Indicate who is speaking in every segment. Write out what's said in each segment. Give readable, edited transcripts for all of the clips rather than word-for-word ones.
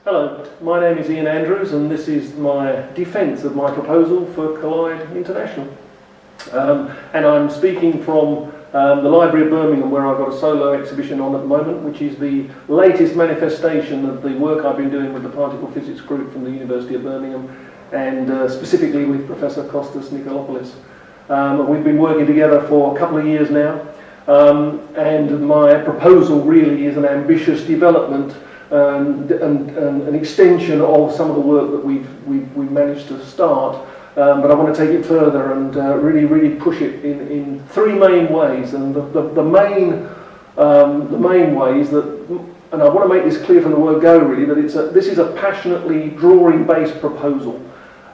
Speaker 1: Hello, my name is Ian Andrews and this is my defence of my proposal for Collide International. And I'm speaking from the Library of Birmingham, where I've got a solo exhibition on at the moment, which is the latest manifestation of the work I've been doing with the particle physics group from the University of Birmingham, and specifically with Professor Kostas Nikolopoulos. We've been working together for a couple of years now, and my proposal really is an ambitious development and an extension of some of the work that we've managed to start, but I want to take it further and really push it in three main ways. And the main ways that, and I want to make this clear from the word go really, that this is a passionately drawing-based proposal,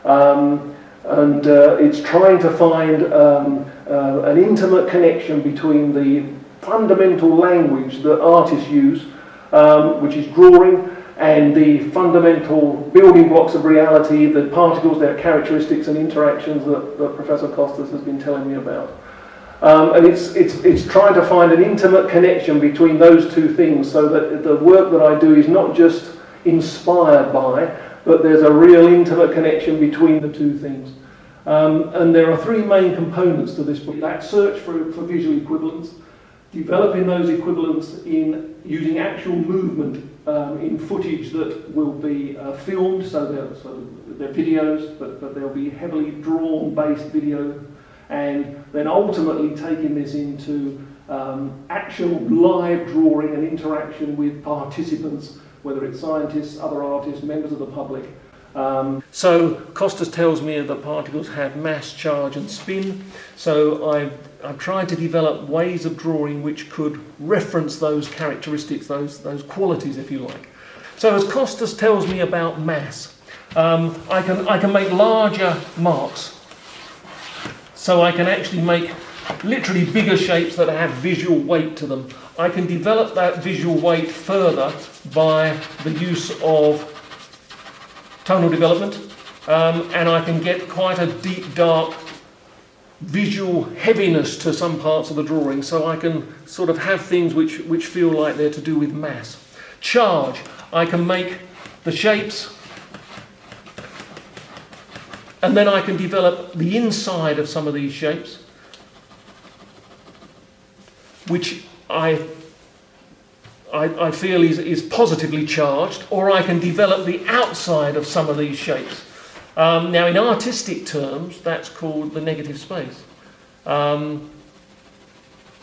Speaker 1: and it's trying to find an intimate connection between the fundamental language that artists use, which is drawing, and the fundamental building blocks of reality, the particles, their characteristics and interactions that Professor Kostas has been telling me about. And it's trying to find an intimate connection between those two things, so that the work that I do is not just inspired by, but there's a real intimate connection between the two things. And there are three main components to this book: that search for visual equivalents, developing those equivalents in using actual movement in footage that will be filmed, so they're videos, but they'll be heavily drawn-based video, and then ultimately taking this into actual live drawing and interaction with participants, whether it's scientists, other artists, members of the public. So Kostas tells me that particles have mass, charge and spin, so I've tried to develop ways of drawing which could reference those characteristics, those qualities, if you like. So as Kostas tells me about mass, I can make larger marks, so I can actually make literally bigger shapes that have visual weight to them. I can develop that visual weight further by the use of tonal development, and I can get quite a deep, dark visual heaviness to some parts of the drawing, so I can sort of have things which feel like they're to do with mass. Charge, I can make the shapes, and then I can develop the inside of some of these shapes, which I feel is positively charged, or I can develop the outside of some of these shapes. Now, in artistic terms, that's called the negative space. And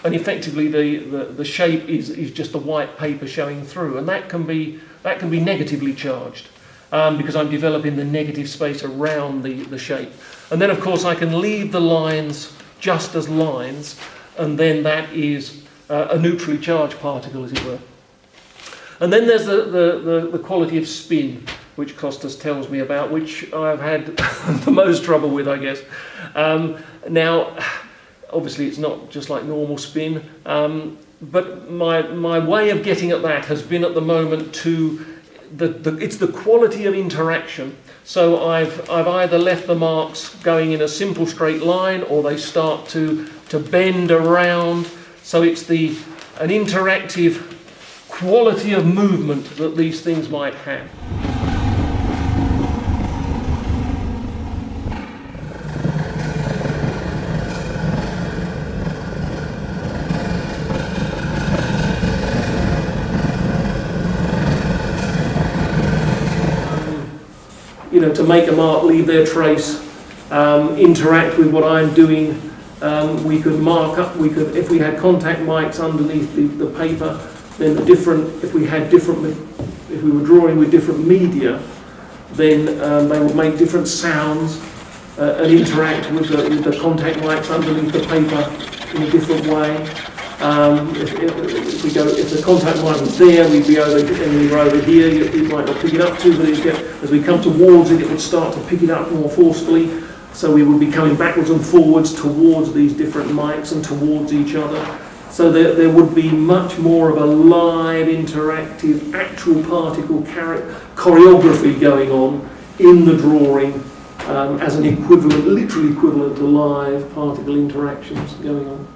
Speaker 1: effectively, the shape is just the white paper showing through, and that can be negatively charged, because I'm developing the negative space around the shape. And then, of course, I can leave the lines just as lines, and then that is a neutrally charged particle, as it were. And then there's the quality of spin, which Kostas tells me about, which I've had the most trouble with, I guess. Now, obviously it's not just like normal spin, but my way of getting at that has been at the moment to it's the quality of interaction. So I've either left the marks going in a simple straight line, or they start to bend around. So it's an interactive quality of movement that these things might have. To make a mark, leave their trace, interact with what I'm doing. We could mark up, if we had contact mics underneath the paper, then if we were drawing with different media, then they would make different sounds and interact with the contact mics underneath the paper in a different way. If the contact mic was there, we'd be over, and we were over here, it might not pick it up too, but as we come towards it, it would start to pick it up more forcefully. So we would be coming backwards and forwards towards these different mics and towards each other. So there would be much more of a live, interactive, actual particle choreography going on in the drawing, as an equivalent, literally equivalent to live particle interactions going on.